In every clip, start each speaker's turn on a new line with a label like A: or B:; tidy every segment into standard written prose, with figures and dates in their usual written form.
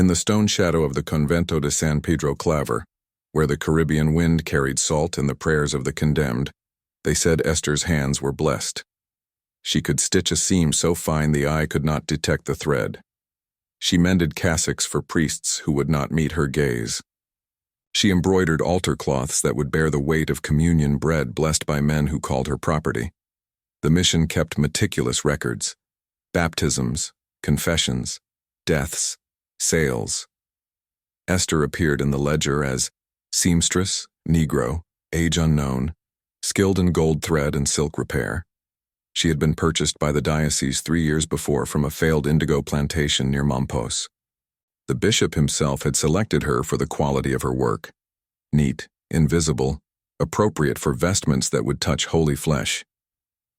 A: In the stone shadow of the Convento de San Pedro Claver, where the Caribbean wind carried salt and the prayers of the condemned, they said Esther's hands were blessed. She could stitch a seam so fine the eye could not detect the thread. She mended cassocks for priests who would not meet her gaze. She embroidered altar cloths that would bear the weight of communion bread blessed by men who called her property. The mission kept meticulous records: baptisms, confessions, deaths, sales. Esther appeared in the ledger as seamstress, Negro, age unknown, skilled in gold thread and silk repair. She had been purchased by the diocese 3 years before from a failed indigo plantation near Mompos. The bishop himself had selected her for the quality of her work: neat, invisible, appropriate for vestments that would touch holy flesh.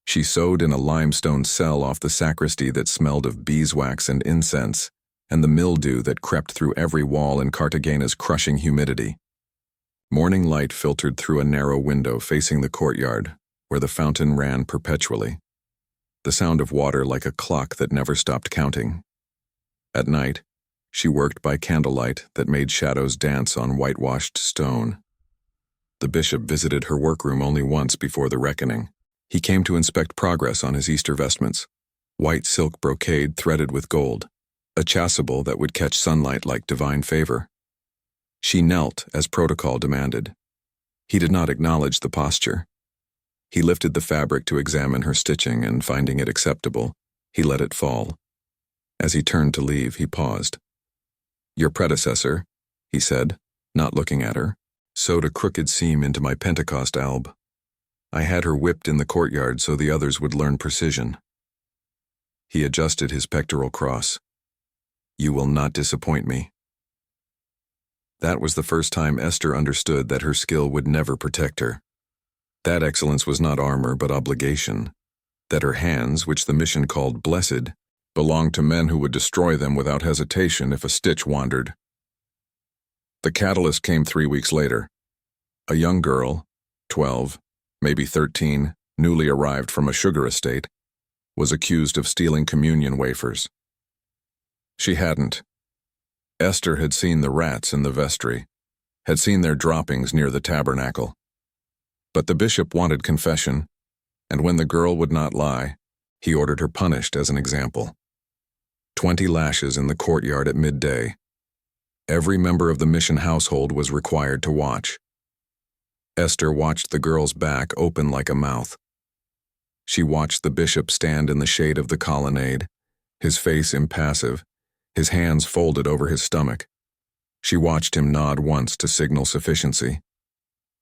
A: She sewed in a limestone cell off the sacristy that smelled of beeswax and incense, and the mildew that crept through every wall in Cartagena's crushing humidity. Morning light filtered through a narrow window facing the courtyard, where the fountain ran perpetually, the sound of water like a clock that never stopped counting. At night, she worked by candlelight that made shadows dance on whitewashed stone. The bishop visited her workroom only once before the reckoning. He came to inspect progress on his Easter vestments: white silk brocade threaded with gold, a chasuble that would catch sunlight like divine favor. She knelt as protocol demanded. He did not acknowledge the posture. He lifted the fabric to examine her stitching, and finding it acceptable, he let it fall. As he turned to leave, he paused. "Your predecessor," he said, not looking at her, "sewed a crooked seam into my Pentecost alb. I had her whipped in the courtyard so the others would learn precision." He adjusted his pectoral cross. "You will not disappoint me." That was the first time Esther understood that her skill would never protect her. That excellence was not armor but obligation. That her hands, which the mission called blessed, belonged to men who would destroy them without hesitation if a stitch wandered. The catalyst came 3 weeks later. A young girl, 12, maybe 13, newly arrived from a sugar estate, was accused of stealing communion wafers. She hadn't. Esther had seen the rats in the vestry, had seen their droppings near the tabernacle. But the bishop wanted confession, and when the girl would not lie, he ordered her punished as an example. 20 lashes in the courtyard at midday. Every member of the mission household was required to watch. Esther watched the girl's back open like a mouth. She watched the bishop stand in the shade of the colonnade, his face impassive, his hands folded over his stomach. She watched him nod once to signal sufficiency.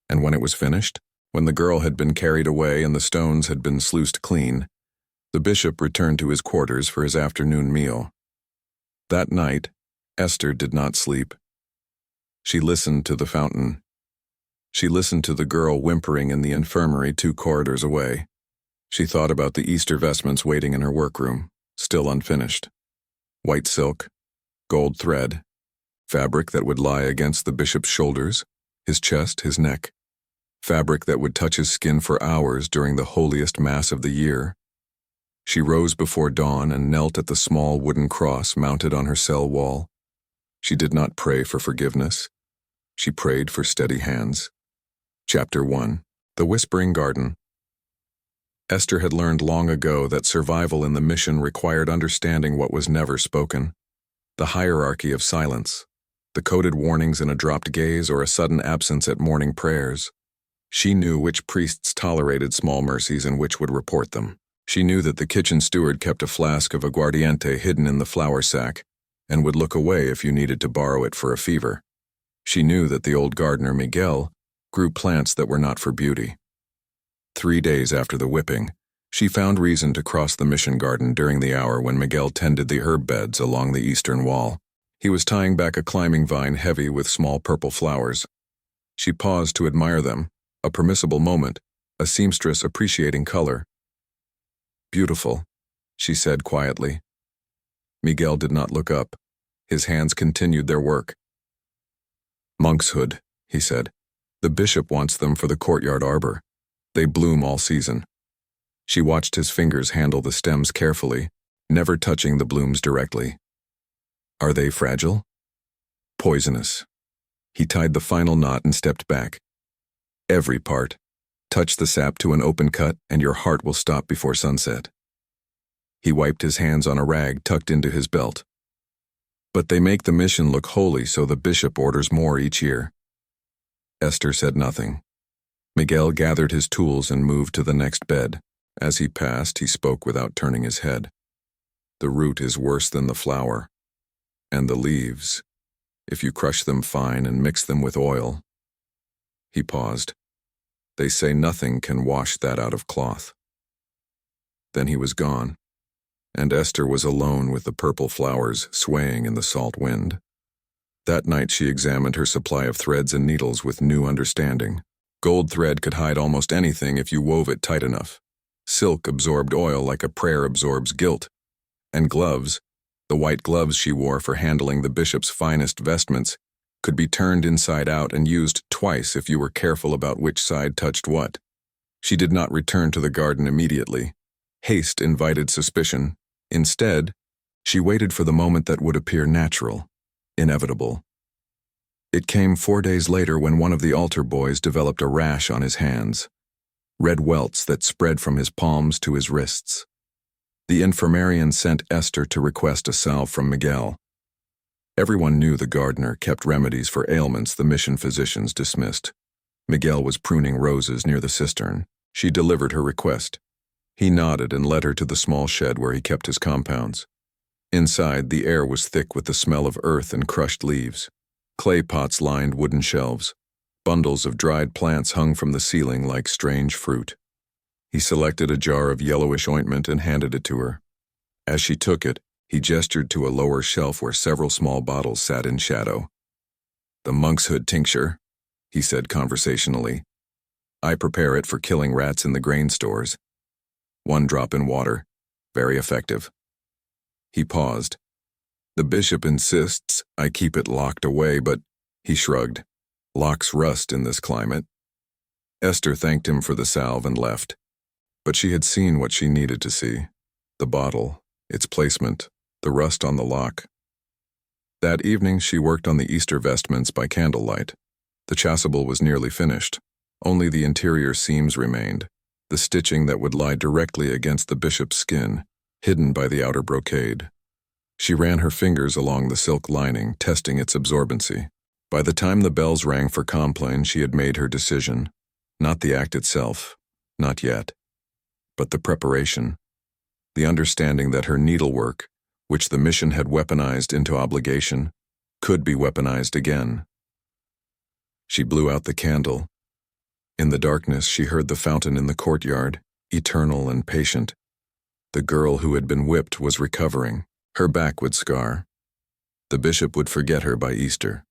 A: And when it was finished, when the girl had been carried away and the stones had been sluiced clean, the bishop returned to his quarters for his afternoon meal. That night, Esther did not sleep. She listened to the fountain. She listened to the girl whimpering in the infirmary 2 corridors away. She thought about the Easter vestments waiting in her workroom, still unfinished. White silk, gold thread, fabric that would lie against the bishop's shoulders, his chest, his neck, fabric that would touch his skin for hours during the holiest mass of the year. She rose before dawn and knelt at the small wooden cross mounted on her cell wall. She did not pray for forgiveness. She prayed for steady hands. Chapter 1. The Whispering Garden. Esther had learned long ago that survival in the mission required understanding what was never spoken: the hierarchy of silence, the coded warnings in a dropped gaze or a sudden absence at morning prayers. She knew which priests tolerated small mercies and which would report them. She knew that the kitchen steward kept a flask of aguardiente hidden in the flour sack and would look away if you needed to borrow it for a fever. She knew that the old gardener, Miguel, grew plants that were not for beauty. 3 days after the whipping, she found reason to cross the mission garden during the hour when Miguel tended the herb beds along the eastern wall. He was tying back a climbing vine heavy with small purple flowers. She paused to admire them, a permissible moment, a seamstress appreciating color. "Beautiful," she said quietly. Miguel did not look up. His hands continued their work. "Monkshood," he said. "The bishop wants them for the courtyard arbor. They bloom all season." She watched his fingers handle the stems carefully, never touching the blooms directly. "Are they fragile?" Poisonous. He tied the final knot and stepped back. Every part. Touch the sap to an open cut and your heart will stop before sunset. He wiped his hands on a rag tucked into his belt. But they make the mission look holy, so the bishop orders more each year. Esther said nothing. Miguel gathered his tools and moved to the next bed. As he passed, he spoke without turning his head. The root is worse than the flower. And the leaves, if you crush them fine and mix them with oil. He paused. They say nothing can wash that out of cloth. Then he was gone, and Esther was alone with the purple flowers swaying in the salt wind. That night she examined her supply of threads and needles with new understanding. Gold thread could hide almost anything if you wove it tight enough. Silk absorbed oil like a prayer absorbs guilt. And gloves, the white gloves she wore for handling the bishop's finest vestments, could be turned inside out and used twice if you were careful about which side touched what. She did not return to the garden immediately. Haste invited suspicion. Instead, she waited for the moment that would appear natural, inevitable. It came 4 days later when one of the altar boys developed a rash on his hands, red welts that spread from his palms to his wrists. The infirmarian sent Esther to request a salve from Miguel. Everyone knew the gardener kept remedies for ailments the mission physicians dismissed. Miguel was pruning roses near the cistern. She delivered her request. He nodded and led her to the small shed where he kept his compounds. Inside, the air was thick with the smell of earth and crushed leaves. Clay pots lined wooden shelves. Bundles of dried plants hung from the ceiling like strange fruit. He selected a jar of yellowish ointment and handed it to her. As she took it, he gestured to a lower shelf where several small bottles sat in shadow. "The monk's hood tincture," he said conversationally. "I prepare it for killing rats in the grain stores. 1 drop in water. Very effective." He paused. "The bishop insists I keep it locked away, but," he shrugged, "locks rust in this climate." Esther thanked him for the salve and left. But she had seen what she needed to see. The bottle, its placement, the rust on the lock. That evening she worked on the Easter vestments by candlelight. The chasuble was nearly finished. Only the interior seams remained, the stitching that would lie directly against the bishop's skin, hidden by the outer brocade. She ran her fingers along the silk lining, testing its absorbency. By the time the bells rang for Compline, she had made her decision. Not the act itself, not yet. But the preparation, the understanding that her needlework, which the mission had weaponized into obligation, could be weaponized again. She blew out the candle. In the darkness, she heard the fountain in the courtyard, eternal and patient. The girl who had been whipped was recovering. Her back would scar. The bishop would forget her by Easter.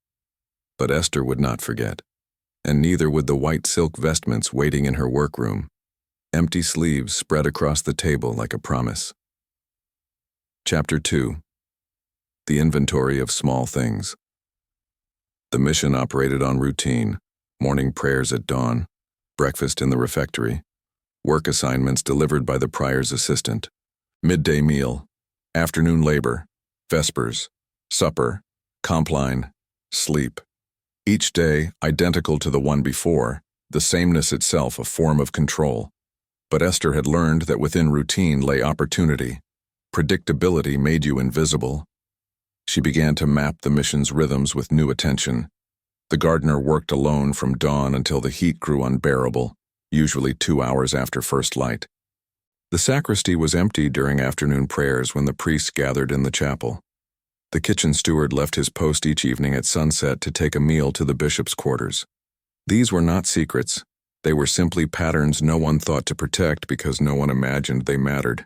A: But Esther would not forget, and neither would the white silk vestments waiting in her workroom. Empty sleeves spread across the table like a promise. Chapter 2. The Inventory of Small Things. The mission operated on routine: morning prayers at dawn, breakfast in the refectory, work assignments delivered by the prior's assistant, midday meal, afternoon labor, vespers, supper, compline, sleep. Each day identical to the one before, the sameness itself a form of control. But Esther had learned that within routine lay opportunity. Predictability made you invisible. She began to map the mission's rhythms with new attention. The gardener worked alone from dawn until the heat grew unbearable, usually 2 hours after first light. The sacristy was empty during afternoon prayers when the priests gathered in the chapel. The kitchen steward left his post each evening at sunset to take a meal to the bishop's quarters. These were not secrets. They were simply patterns no one thought to protect because no one imagined they mattered.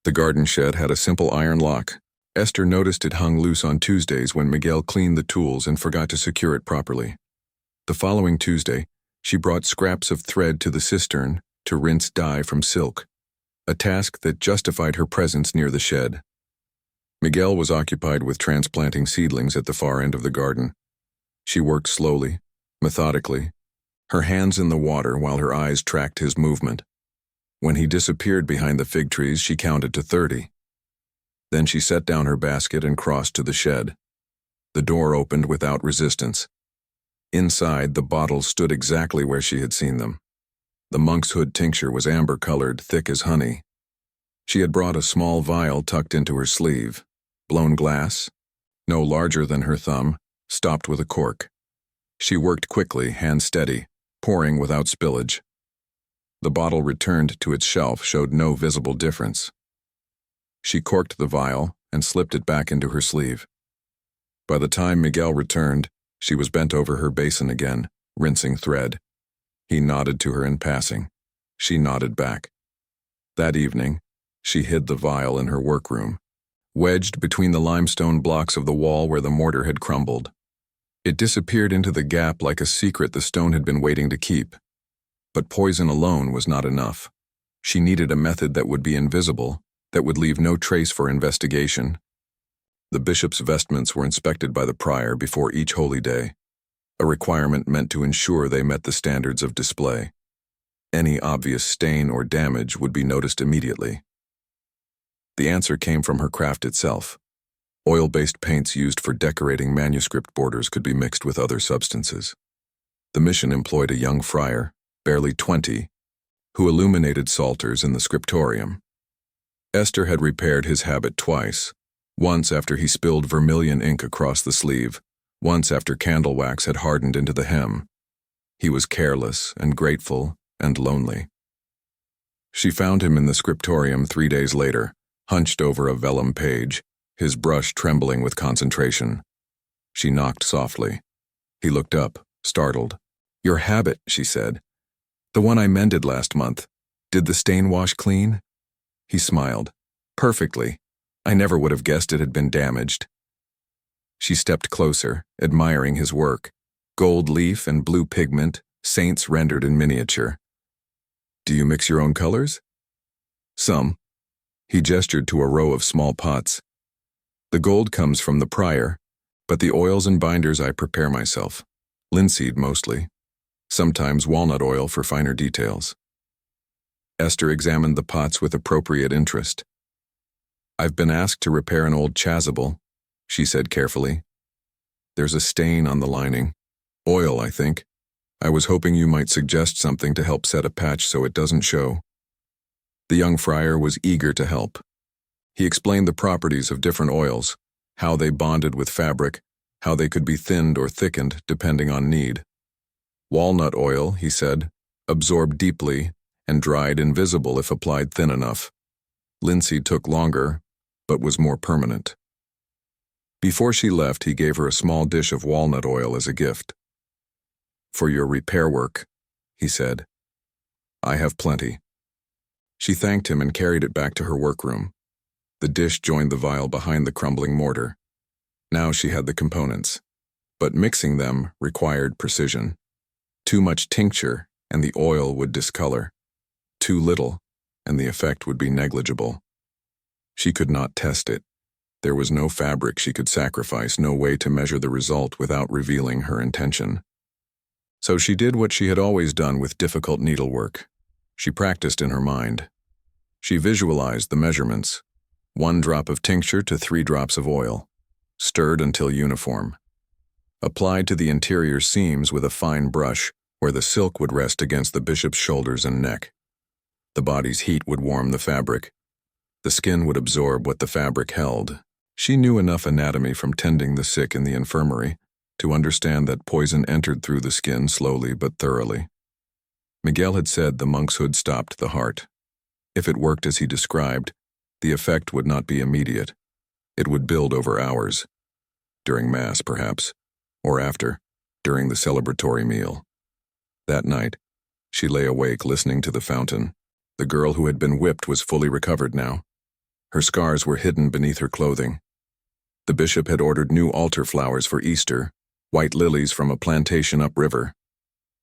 A: The garden shed had a simple iron lock. Esther noticed it hung loose on Tuesdays when Miguel cleaned the tools and forgot to secure it properly. The following Tuesday, she brought scraps of thread to the cistern to rinse dye from silk, a task that justified her presence near the shed. Miguel was occupied with transplanting seedlings at the far end of the garden. She worked slowly, methodically, her hands in the water while her eyes tracked his movement. When he disappeared behind the fig trees, she counted to 30. Then she set down her basket and crossed to the shed. The door opened without resistance. Inside, the bottles stood exactly where she had seen them. The monk's hood tincture was amber-colored, thick as honey. She had brought a small vial tucked into her sleeve. Blown glass, no larger than her thumb, stopped with a cork. She worked quickly, hand steady, pouring without spillage. The bottle returned to its shelf showed no visible difference. She corked the vial and slipped it back into her sleeve. By the time Miguel returned, she was bent over her basin again, rinsing thread. He nodded to her in passing. She nodded back. That evening, she hid the vial in her workroom, wedged between the limestone blocks of the wall where the mortar had crumbled. It disappeared into the gap like a secret the stone had been waiting to keep. But poison alone was not enough. She needed a method that would be invisible, that would leave no trace for investigation. The bishop's vestments were inspected by the prior before each holy day, a requirement meant to ensure they met the standards of display. Any obvious stain or damage would be noticed immediately. The answer came from her craft itself. Oil-based paints used for decorating manuscript borders could be mixed with other substances. The mission employed a young friar, barely 20, who illuminated psalters in the scriptorium. Esther had repaired his habit twice, once after he spilled vermilion ink across the sleeve, once after candle wax had hardened into the hem. He was careless and grateful and lonely. She found him in the scriptorium 3 days later, hunched over a vellum page, his brush trembling with concentration. She knocked softly. He looked up, startled. "Your habit," she said. "The one I mended last month. Did the stain wash clean?" He smiled. "Perfectly. I never would have guessed it had been damaged." She stepped closer, admiring his work. Gold leaf and blue pigment, saints rendered in miniature. "Do you mix your own colors?" "Some." He gestured to a row of small pots. "The gold comes from the prior, but the oils and binders I prepare myself. Linseed mostly. Sometimes walnut oil for finer details." Esther examined the pots with appropriate interest. "I've been asked to repair an old chasuble," she said carefully. "There's a stain on the lining. Oil, I think. I was hoping you might suggest something to help set a patch so it doesn't show." The young friar was eager to help. He explained the properties of different oils, how they bonded with fabric, how they could be thinned or thickened depending on need. Walnut oil, he said, absorbed deeply and dried invisible if applied thin enough. Linseed took longer, but was more permanent. Before she left, he gave her a small dish of walnut oil as a gift. "For your repair work," he said. "I have plenty." She thanked him and carried it back to her workroom. The dish joined the vial behind the crumbling mortar. Now she had the components, but mixing them required precision. Too much tincture and the oil would discolor. Too little, and the effect would be negligible. She could not test it. There was no fabric she could sacrifice, no way to measure the result without revealing her intention. So she did what she had always done with difficult needlework. She practiced in her mind. She visualized the measurements. 1 drop of tincture to 3 drops of oil. Stirred until uniform. Applied to the interior seams with a fine brush where the silk would rest against the bishop's shoulders and neck. The body's heat would warm the fabric. The skin would absorb what the fabric held. She knew enough anatomy from tending the sick in the infirmary to understand that poison entered through the skin slowly but thoroughly. Miguel had said the monk's hood stopped the heart. If it worked as he described, the effect would not be immediate. It would build over hours. During Mass, perhaps, or after, during the celebratory meal. That night, she lay awake listening to the fountain. The girl who had been whipped was fully recovered now. Her scars were hidden beneath her clothing. The bishop had ordered new altar flowers for Easter, white lilies from a plantation upriver.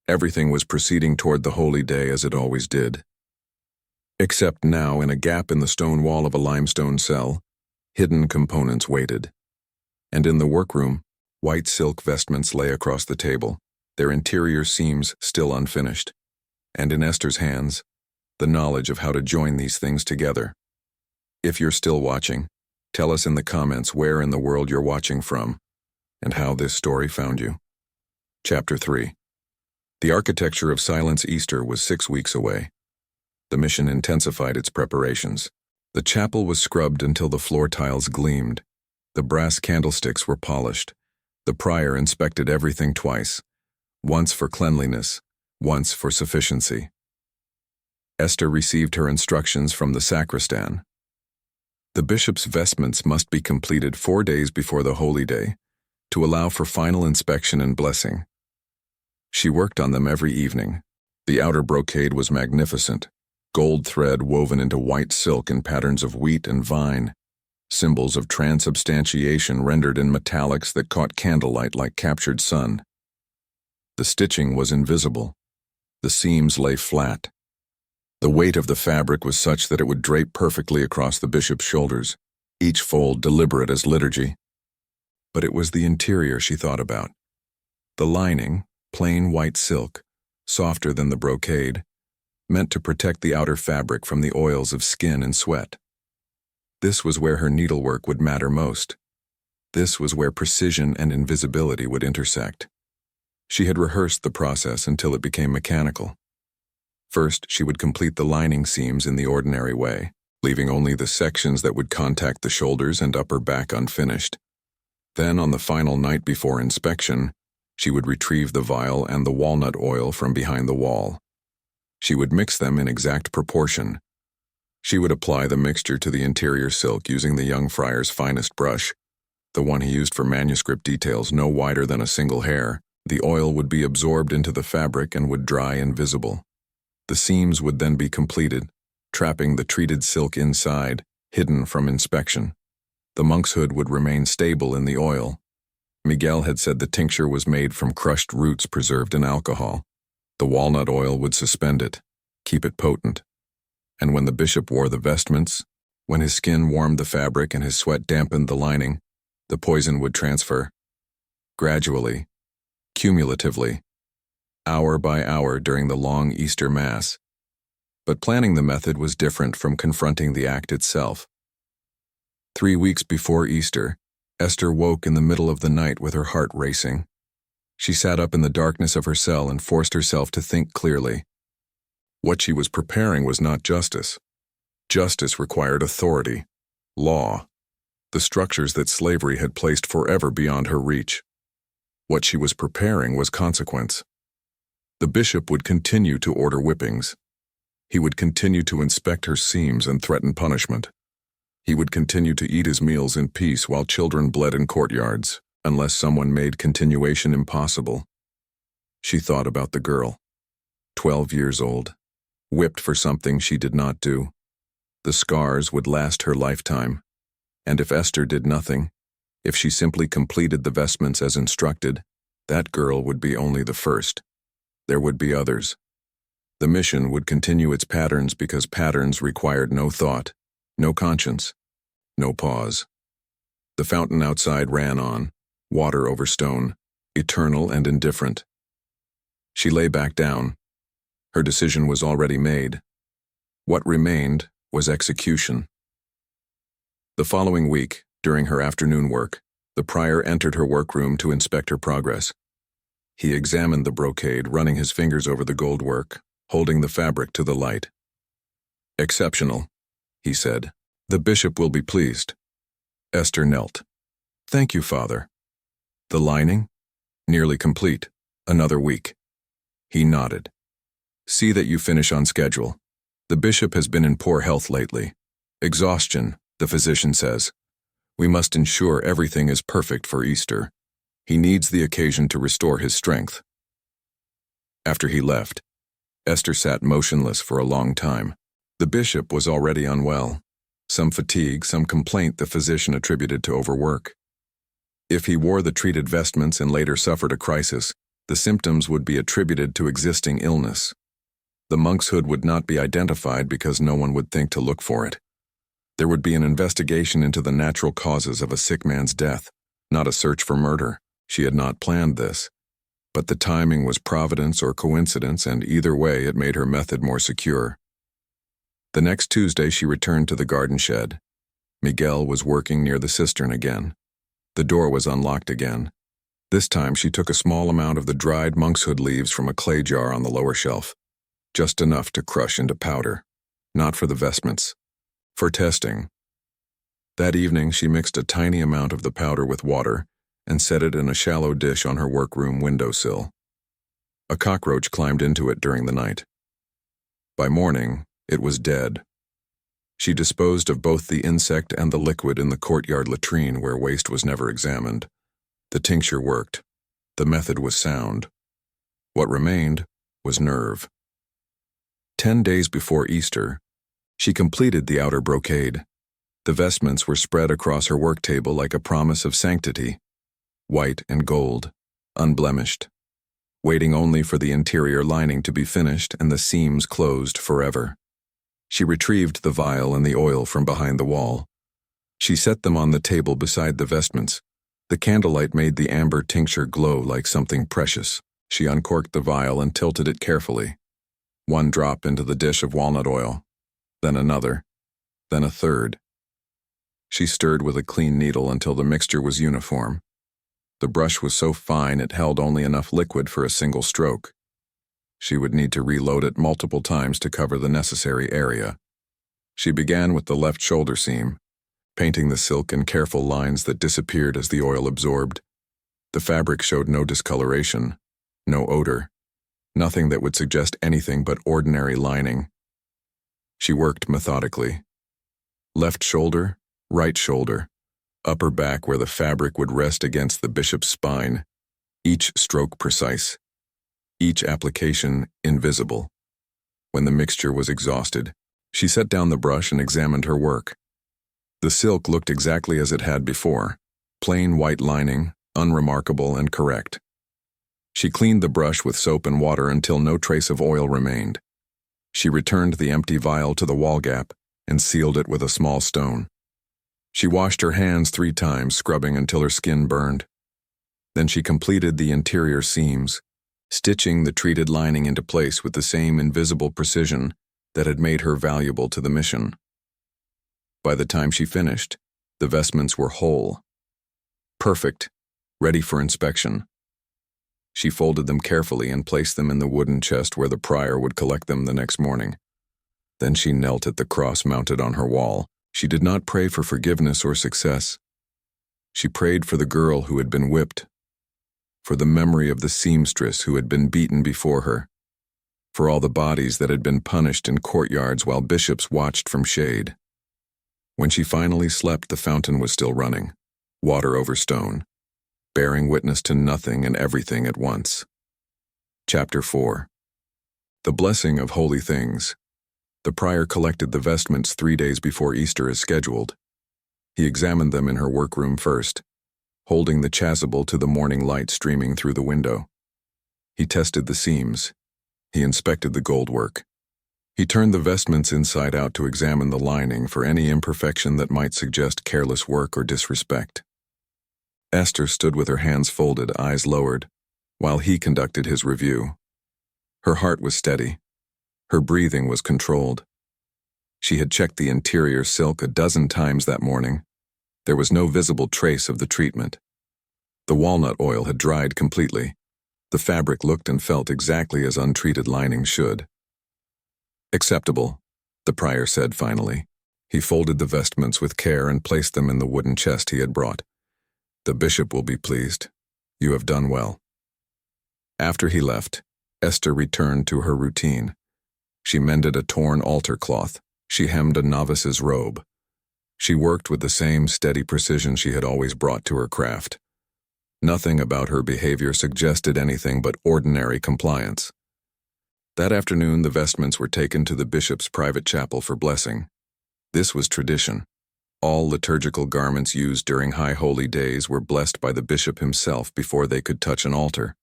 A: Everything was proceeding toward the holy day as it always did. Except now, in a gap in the stone wall of a limestone cell, hidden components waited. And in the workroom, white silk vestments lay across the table, their interior seams still unfinished. And in Esther's hands, the knowledge of how to join these things together. If you're still watching, tell us in the comments where in the world you're watching from. and how this story found you. Chapter 3. The architecture of Silence Easter was 6 weeks away. The mission intensified its preparations. The chapel was scrubbed until the floor tiles gleamed. The brass candlesticks were polished. The prior inspected everything twice, once for cleanliness, once for sufficiency. Esther received her instructions from the sacristan. The bishop's vestments must be completed 4 days before the holy day, to allow for final inspection and blessing. She worked on them every evening. The outer brocade was magnificent, gold thread woven into white silk in patterns of wheat and vine, symbols of transubstantiation rendered in metallics that caught candlelight like captured sun. The stitching was invisible. The seams lay flat. The weight of the fabric was such that it would drape perfectly across the bishop's shoulders, each fold deliberate as liturgy. But it was the interior she thought about. The lining, plain white silk, softer than the brocade, meant to protect the outer fabric from the oils of skin and sweat. This was where her needlework would matter most. This was where precision and invisibility would intersect. She had rehearsed the process until it became mechanical. First, she would complete the lining seams in the ordinary way, leaving only the sections that would contact the shoulders and upper back unfinished. Then, on the final night before inspection, she would retrieve the vial and the walnut oil from behind the wall. She would mix them in exact proportion. She would apply the mixture to the interior silk using the young friar's finest brush, the one he used for manuscript details no wider than a single hair. The oil would be absorbed into the fabric and would dry invisible. The seams would then be completed, trapping the treated silk inside, hidden from inspection. The monk's hood would remain stable in the oil. Miguel had said the tincture was made from crushed roots preserved in alcohol. The walnut oil would suspend it, keep it potent. And when the bishop wore the vestments, when his skin warmed the fabric and his sweat dampened the lining, the poison would transfer. Gradually, cumulatively, hour by hour during the long Easter Mass. But planning the method was different from confronting the act itself. 3 weeks before Easter, Esther woke in the middle of the night with her heart racing. She sat up in the darkness of her cell and forced herself to think clearly. What she was preparing was not justice. Justice required authority, law, the structures that slavery had placed forever beyond her reach. What she was preparing was consequence. The bishop would continue to order whippings. He would continue to inspect her seams and threaten punishment. He would continue to eat his meals in peace while children bled in courtyards, unless someone made continuation impossible. She thought about the girl, 12 years old, whipped for something she did not do. The scars would last her lifetime. And if Esther did nothing, if she simply completed the vestments as instructed, that girl would be only the first. There would be others. The mission would continue its patterns because patterns required no thought, no conscience, no pause. The fountain outside ran on, water over stone, eternal and indifferent. She lay back down. Her decision was already made. What remained was execution. The following week, during her afternoon work, the prior entered her workroom to inspect her progress. He examined the brocade, running his fingers over the gold work, holding the fabric to the light. "Exceptional," he said. "The bishop will be pleased." Esther knelt. "Thank you, Father." "The lining?" "Nearly complete. Another week." He nodded. "See that you finish on schedule. The bishop has been in poor health lately. Exhaustion, the physician says. We must ensure everything is perfect for Easter. He needs the occasion to restore his strength." After he left, Esther sat motionless for a long time. The bishop was already unwell. Some fatigue, some complaint the physician attributed to overwork. If he wore the treated vestments and later suffered a crisis, the symptoms would be attributed to existing illness. The monk's hood would not be identified because no one would think to look for it. There would be an investigation into the natural causes of a sick man's death, not a search for murder. She had not planned this. But the timing was providence or coincidence, and either way it made her method more secure. The next Tuesday she returned to the garden shed. Miguel was working near the cistern again. The door was unlocked again. This time she took a small amount of the dried monkshood leaves from a clay jar on the lower shelf, just enough to crush into powder. Not for the vestments. For testing. That evening she mixed a tiny amount of the powder with water and set it in a shallow dish on her workroom windowsill. A cockroach climbed into it during the night. By morning, it was dead. She disposed of both the insect and the liquid in the courtyard latrine where waste was never examined. The tincture worked. The method was sound. What remained was nerve. 10 days before Easter, she completed the outer brocade. The vestments were spread across her work table like a promise of sanctity, white and gold, unblemished, waiting only for the interior lining to be finished and the seams closed forever. She retrieved the vial and the oil from behind the wall. She set them on the table beside the vestments. The candlelight made the amber tincture glow like something precious. She uncorked the vial and tilted it carefully. One drop into the dish of walnut oil, then another, then a third. She stirred with a clean needle until the mixture was uniform. The brush was so fine it held only enough liquid for a single stroke. She would need to reload it multiple times to cover the necessary area. She began with the left shoulder seam, painting the silk in careful lines that disappeared as the oil absorbed. The fabric showed no discoloration, no odor, nothing that would suggest anything but ordinary lining. She worked methodically. Left shoulder, right shoulder, upper back where the fabric would rest against the bishop's spine, each stroke precise, each application invisible. When the mixture was exhausted, she set down the brush and examined her work. The silk looked exactly as it had before, plain white lining, unremarkable and correct. She cleaned the brush with soap and water until no trace of oil remained. She returned the empty vial to the wall gap and sealed it with a small stone. She washed her hands 3 times, scrubbing until her skin burned. Then she completed the interior seams, stitching the treated lining into place with the same invisible precision that had made her valuable to the mission. By the time she finished, the vestments were whole, perfect, ready for inspection. She folded them carefully and placed them in the wooden chest where the prior would collect them the next morning. Then she knelt at the cross mounted on her wall. She did not pray for forgiveness or success. She prayed for the girl who had been whipped, for the memory of the seamstress who had been beaten before her, for all the bodies that had been punished in courtyards while bishops watched from shade. When she finally slept, the fountain was still running, water over stone, bearing witness to nothing and everything at once. Chapter 4. The Blessing of Holy Things. The prior collected the vestments 3 days before Easter as scheduled. He examined them in her workroom first, holding the chasuble to the morning light streaming through the window. He tested the seams. He inspected the goldwork. He turned the vestments inside out to examine the lining for any imperfection that might suggest careless work or disrespect. Esther stood with her hands folded, eyes lowered, while he conducted his review. Her heart was steady. Her breathing was controlled. She had checked the interior silk a dozen times that morning. There was no visible trace of the treatment. The walnut oil had dried completely. The fabric looked and felt exactly as untreated lining should. Acceptable, the prior said finally. He folded the vestments with care and placed them in the wooden chest he had brought. The bishop will be pleased. You have done well. After he left, Esther returned to her routine. She mended a torn altar cloth. She hemmed a novice's robe. She worked with the same steady precision she had always brought to her craft. Nothing about her behavior suggested anything but ordinary compliance. That afternoon, the vestments were taken to the bishop's private chapel for blessing. This was tradition. All liturgical garments used during high holy days were blessed by the bishop himself before they could touch an altar.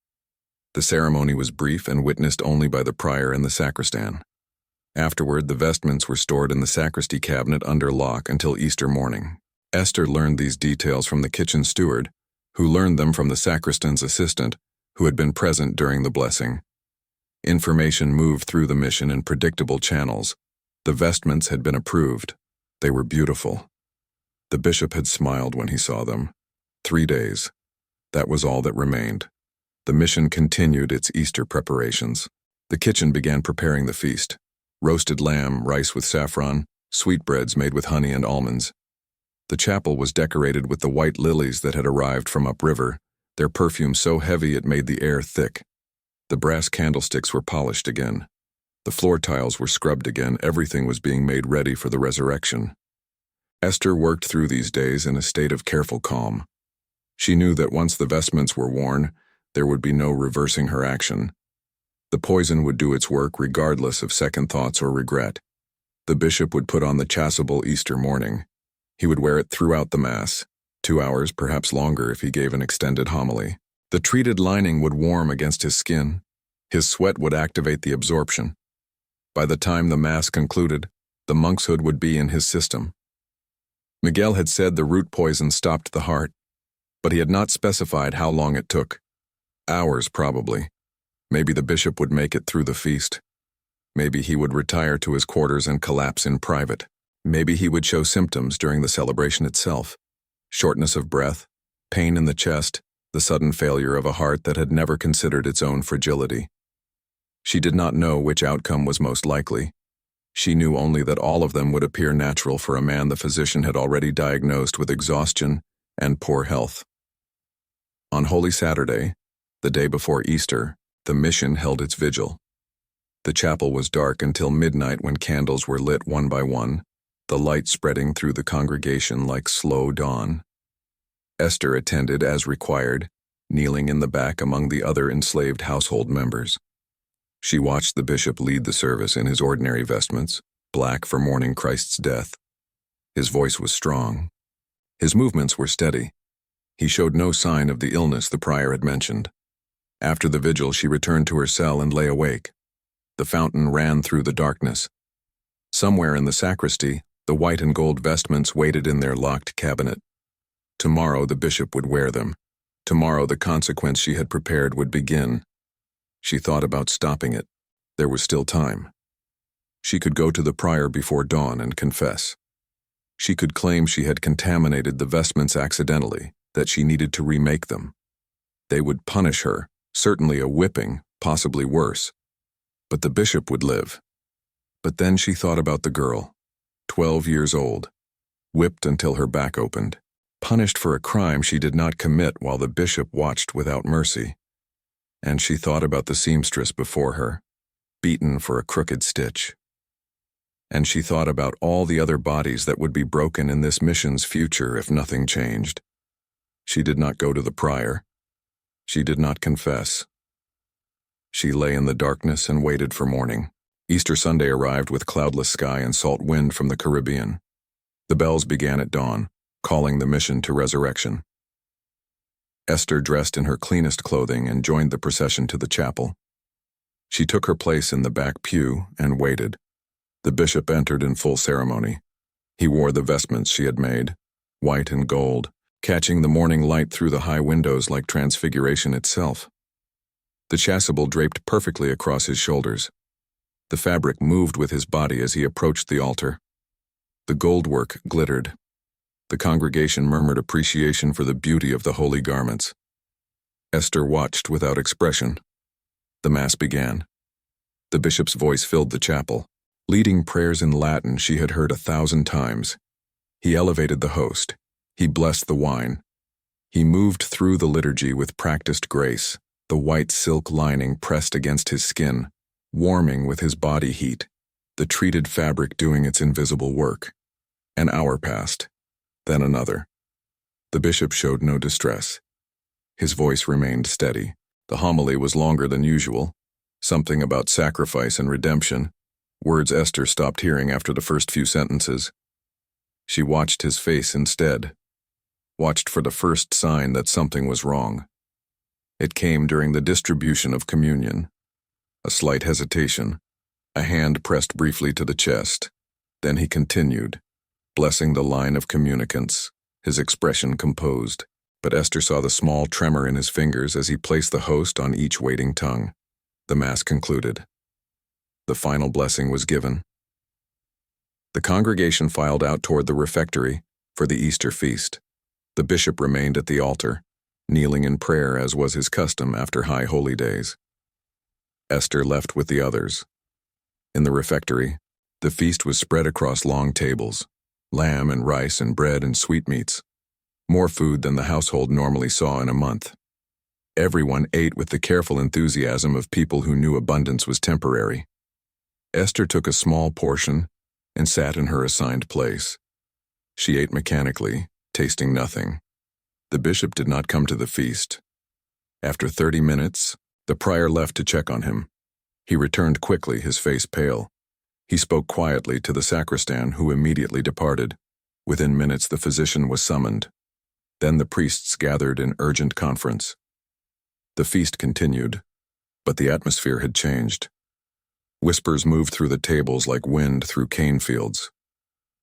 A: The ceremony was brief and witnessed only by the prior and the sacristan. Afterward, the vestments were stored in the sacristy cabinet under lock until Easter morning. Esther learned these details from the kitchen steward, who learned them from the sacristan's assistant, who had been present during the blessing. Information moved through the mission in predictable channels. The vestments had been approved. They were beautiful. The bishop had smiled when he saw them. 3 days. That was all that remained. The mission continued its Easter preparations. The kitchen began preparing the feast. Roasted lamb, rice with saffron, sweetbreads made with honey and almonds. The chapel was decorated with the white lilies that had arrived from upriver, their perfume so heavy it made the air thick. The brass candlesticks were polished again. The floor tiles were scrubbed again. Everything was being made ready for the resurrection. Esther worked through these days in a state of careful calm. She knew that once the vestments were worn, there would be no reversing her action. The poison would do its work regardless of second thoughts or regret. The bishop would put on the chasuble Easter morning. He would wear it throughout the Mass, 2 hours, perhaps longer if he gave an extended homily. The treated lining would warm against his skin. His sweat would activate the absorption. By the time the Mass concluded, the monk's hood would be in his system. Miguel had said the root poison stopped the heart, but he had not specified how long it took. Hours, probably. Maybe the bishop would make it through the feast. Maybe he would retire to his quarters and collapse in private. Maybe he would show symptoms during the celebration itself. Shortness of breath, pain in the chest, the sudden failure of a heart that had never considered its own fragility. She did not know which outcome was most likely. She knew only that all of them would appear natural for a man the physician had already diagnosed with exhaustion and poor health. On Holy Saturday, the day before Easter, the mission held its vigil. The chapel was dark until midnight when candles were lit one by one, the light spreading through the congregation like slow dawn. Esther attended as required, kneeling in the back among the other enslaved household members. She watched the bishop lead the service in his ordinary vestments, black for mourning Christ's death. His voice was strong. His movements were steady. He showed no sign of the illness the prior had mentioned. After the vigil, she returned to her cell and lay awake. The fountain ran through the darkness. Somewhere in the sacristy, the white and gold vestments waited in their locked cabinet. Tomorrow the bishop would wear them. Tomorrow the consequence she had prepared would begin. She thought about stopping it. There was still time. She could go to the prior before dawn and confess. She could claim she had contaminated the vestments accidentally, that she needed to remake them. They would punish her, certainly a whipping, possibly worse. But the bishop would live. But then she thought about the girl, 12 years old, whipped until her back opened, punished for a crime she did not commit while the bishop watched without mercy. And she thought about the seamstress before her, beaten for a crooked stitch. And she thought about all the other bodies that would be broken in this mission's future if nothing changed. She did not go to the prior. She did not confess. She lay in the darkness and waited for morning. Easter Sunday arrived with cloudless sky and salt wind from the Caribbean. The bells began at dawn, calling the mission to resurrection. Esther dressed in her cleanest clothing and joined the procession to the chapel. She took her place in the back pew and waited. The bishop entered in full ceremony. He wore the vestments she had made, white and gold, catching the morning light through the high windows like transfiguration itself. The chasuble draped perfectly across his shoulders. The fabric moved with his body as he approached the altar. The goldwork glittered. The congregation murmured appreciation for the beauty of the holy garments. Esther watched without expression. The Mass began. The bishop's voice filled the chapel, leading prayers in Latin she had heard 1,000 times. He elevated the host. He blessed the wine. He moved through the liturgy with practiced grace, the white silk lining pressed against his skin, warming with his body heat, the treated fabric doing its invisible work. An hour passed, then another. The bishop showed no distress. His voice remained steady. The homily was longer than usual, something about sacrifice and redemption, words Esther stopped hearing after the first few sentences. She watched his face instead, watched for the first sign that something was wrong. It came during the distribution of communion. A slight hesitation, a hand pressed briefly to the chest. Then he continued, blessing the line of communicants, his expression composed. But Esther saw the small tremor in his fingers as he placed the host on each waiting tongue. The Mass concluded. The final blessing was given. The congregation filed out toward the refectory for the Easter feast. The bishop remained at the altar, kneeling in prayer as was his custom after high holy days. Esther left with the others. In the refectory, the feast was spread across long tables, lamb and rice and bread and sweetmeats, more food than the household normally saw in a month. Everyone ate with the careful enthusiasm of people who knew abundance was temporary. Esther took a small portion and sat in her assigned place. She ate mechanically, tasting nothing. The bishop did not come to the feast. After 30 minutes, the prior left to check on him. He returned quickly, his face pale. He spoke quietly to the sacristan, who immediately departed. Within minutes, the physician was summoned. Then the priests gathered in urgent conference. The feast continued, but the atmosphere had changed. Whispers moved through the tables like wind through cane fields.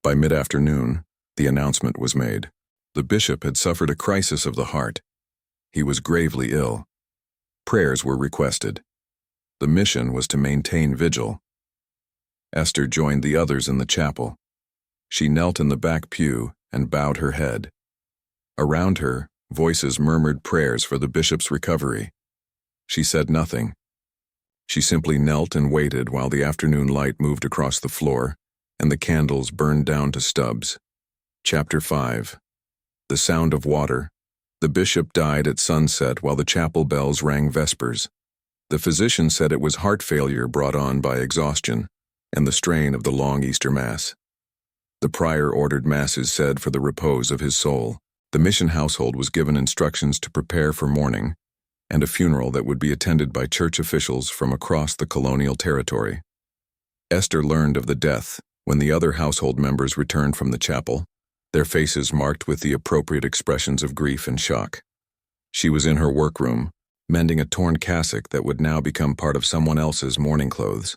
A: By mid-afternoon, the announcement was made. The bishop had suffered a crisis of the heart. He was gravely ill. Prayers were requested. The mission was to maintain vigil. Esther joined the others in the chapel. She knelt in the back pew and bowed her head. Around her, voices murmured prayers for the bishop's recovery. She said nothing. She simply knelt and waited while the afternoon light moved across the floor and the candles burned down to stubs. Chapter 5. The Sound of Water. The bishop died at sunset while the chapel bells rang vespers. The physician said it was heart failure brought on by exhaustion and the strain of the long Easter Mass. The prior ordered masses said for the repose of his soul. The mission household was given instructions to prepare for mourning and a funeral that would be attended by church officials from across the colonial territory. Esther learned of the death when the other household members returned from the chapel, their faces marked with the appropriate expressions of grief and shock. She was in her workroom, mending a torn cassock that would now become part of someone else's mourning clothes.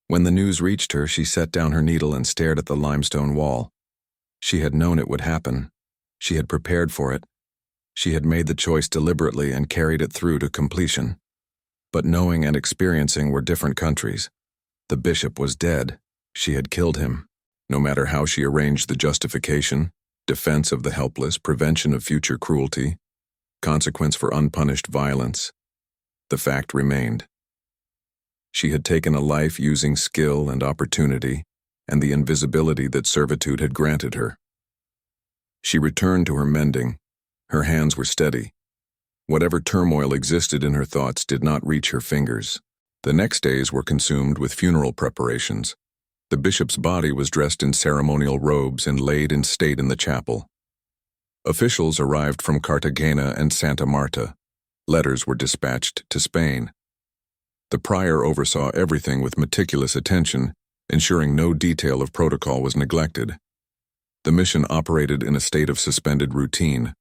A: When the news reached her, she set down her needle and stared at the limestone wall. She had known it would happen. She had prepared for it. She had made the choice deliberately and carried it through to completion. But knowing and experiencing were different countries. The bishop was dead. She had killed him. No matter how she arranged the justification, defense of the helpless, prevention of future cruelty, consequence for unpunished violence, the fact remained. She had taken a life using skill and opportunity and the invisibility that servitude had granted her. She returned to her mending. Her hands were steady. Whatever turmoil existed in her thoughts did not reach her fingers. The next days were consumed with funeral preparations. The bishop's body was dressed in ceremonial robes and laid in state in the chapel. Officials arrived from Cartagena and Santa Marta. Letters were dispatched to Spain. The prior oversaw everything with meticulous attention, ensuring no detail of protocol was neglected. The mission operated in a state of suspended routine.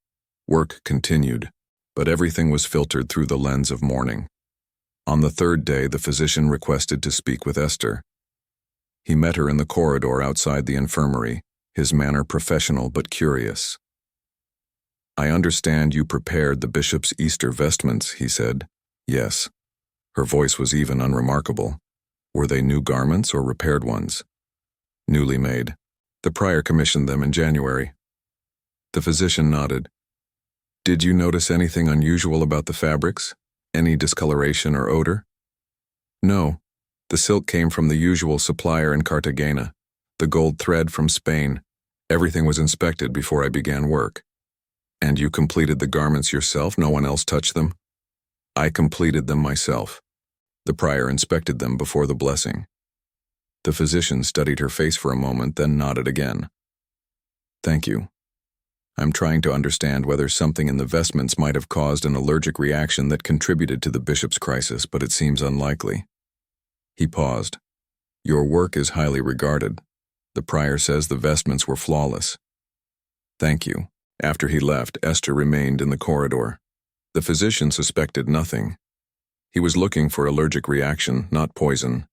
A: Work continued, but everything was filtered through the lens of mourning. On the third day, the physician requested to speak with Esther. He met her in the corridor outside the infirmary, his manner professional but curious. "I understand you prepared the bishop's Easter vestments," he said. "Yes." Her voice was even unremarkable. "Were they new garments or repaired ones?" "Newly made. The prior commissioned them in January." The physician nodded. "Did you notice anything unusual about the fabrics? Any discoloration or odor?" "No. The silk came from the usual supplier in Cartagena. The gold thread from Spain. Everything was inspected before I began work." "And you completed the garments yourself? No one else touched them?" "I completed them myself." The prior inspected them before the blessing. The physician studied her face for a moment, then nodded again. "Thank you. I'm trying to understand whether something in the vestments might have caused an allergic reaction that contributed to the bishop's crisis, but it seems unlikely." He paused. "Your work is highly regarded. The prior says the vestments were flawless." "Thank you." After he left, Esther remained in the corridor. The physician suspected nothing. He was looking for allergic reaction, not poison.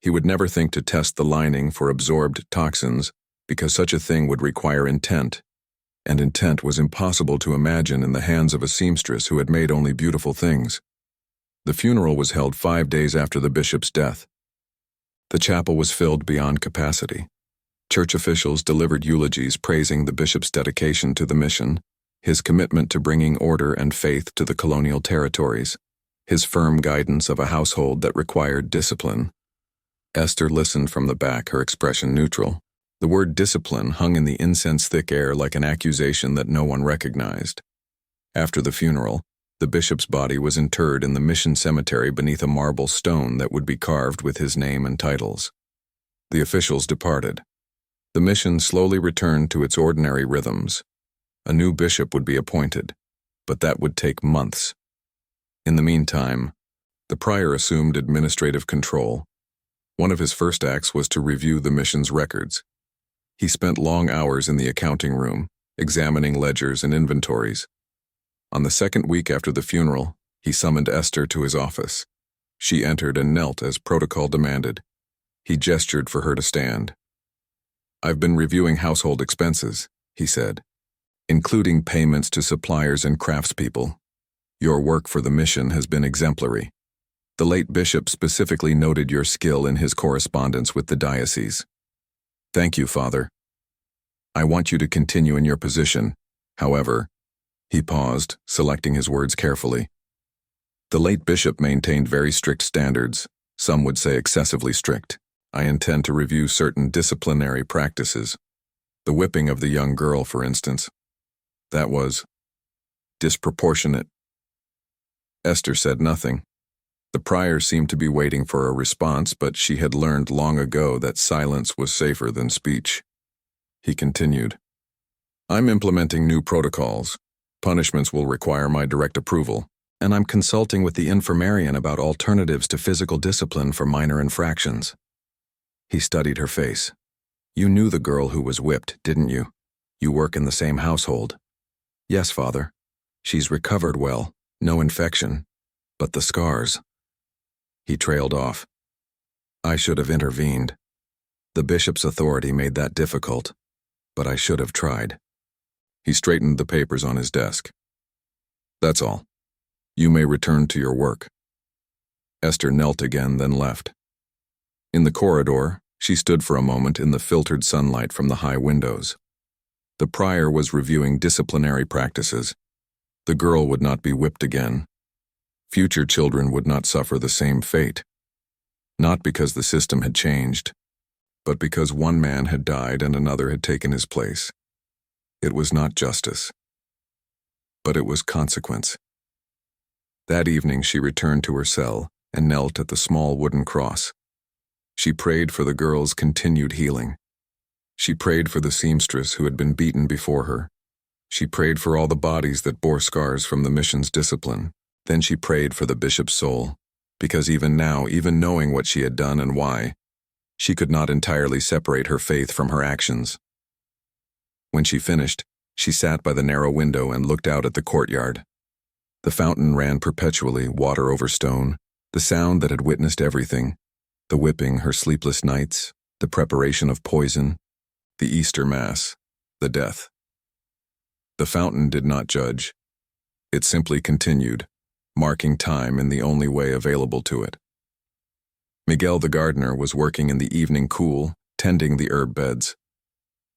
A: He would never think to test the lining for absorbed toxins because such a thing would require intent, and intent was impossible to imagine in the hands of a seamstress who had made only beautiful things. The funeral was held 5 days after the bishop's death. The chapel was filled beyond capacity. Church officials delivered eulogies praising the bishop's dedication to the mission, his commitment to bringing order and faith to the colonial territories, his firm guidance of a household that required discipline. Esther listened from the back, her expression neutral. The word discipline hung in the incense-thick air like an accusation that no one recognized. After the funeral, the bishop's body was interred in the mission cemetery beneath a marble stone that would be carved with his name and titles. The officials departed. The mission slowly returned to its ordinary rhythms. A new bishop would be appointed, but that would take months. In the meantime, the prior assumed administrative control. One of his first acts was to review the mission's records. He spent long hours in the accounting room, examining ledgers and inventories. On the second week after the funeral, he summoned Esther to his office. She entered and knelt as protocol demanded. He gestured for her to stand. "I've been reviewing household expenses," he said, "including payments to suppliers and craftspeople. Your work for the mission has been exemplary. The late bishop specifically noted your skill in his correspondence with the diocese. Thank you, Father. I want you to continue in your position. However," he paused, selecting his words carefully. "The late bishop maintained very strict standards, some would say excessively strict. I intend to review certain disciplinary practices. The whipping of the young girl, for instance. That was disproportionate." Esther said nothing. The prior seemed to be waiting for a response, but she had learned long ago that silence was safer than speech. He continued, "I'm implementing new protocols. Punishments will require my direct approval, and I'm consulting with the infirmarian about alternatives to physical discipline for minor infractions." He studied her face. "You knew the girl who was whipped, didn't you? You work in the same household." "Yes, Father. She's recovered well, no infection. But the scars." He trailed off. "I should have intervened. The bishop's authority made that difficult, but I should have tried." He straightened the papers on his desk. "That's all. You may return to your work." Esther knelt again, then left. In the corridor, she stood for a moment in the filtered sunlight from the high windows. The prior was reviewing disciplinary practices. The girl would not be whipped again. Future children would not suffer the same fate. Not because the system had changed, but because one man had died and another had taken his place. It was not justice, but it was consequence. That evening she returned to her cell and knelt at the small wooden cross. She prayed for the girl's continued healing. She prayed for the seamstress who had been beaten before her. She prayed for all the bodies that bore scars from the mission's discipline. Then she prayed for the bishop's soul, because even now, even knowing what she had done and why, she could not entirely separate her faith from her actions. When she finished, she sat by the narrow window and looked out at the courtyard. The fountain ran perpetually, water over stone, the sound that had witnessed everything, the whipping, her sleepless nights, the preparation of poison, the Easter Mass, the death. The fountain did not judge. It simply continued, marking time in the only way available to it. Miguel the gardener was working in the evening cool, tending the herb beds.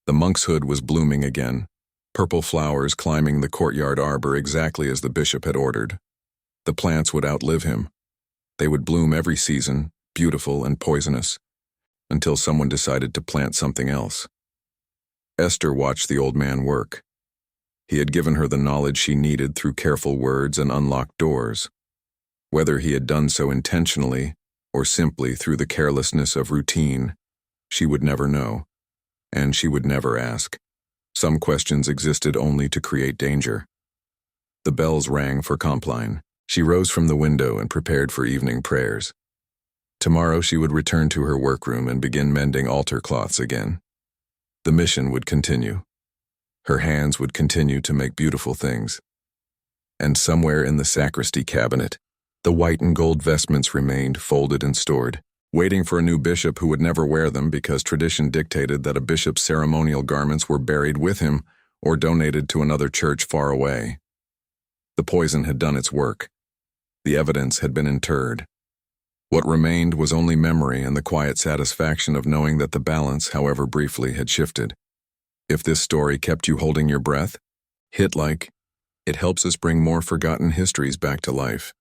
A: The monkshood was blooming again, purple flowers climbing the courtyard arbor exactly as the bishop had ordered. The plants would outlive him. They would bloom every season, beautiful and poisonous, until someone decided to plant something else. Esther watched the old man work. He had given her the knowledge she needed through careful words and unlocked doors. Whether he had done so intentionally or simply through the carelessness of routine, she would never know, and she would never ask. Some questions existed only to create danger. The bells rang for Compline. She rose from the window and prepared for evening prayers. Tomorrow she would return to her workroom and begin mending altar cloths again. The mission would continue. Her hands would continue to make beautiful things. And somewhere in the sacristy cabinet, the white and gold vestments remained folded and stored, waiting for a new bishop who would never wear them because tradition dictated that a bishop's ceremonial garments were buried with him or donated to another church far away. The poison had done its work. The evidence had been interred. What remained was only memory and the quiet satisfaction of knowing that the balance, however briefly, had shifted. If this story kept you holding your breath, hit like, It helps us bring more forgotten histories back to life.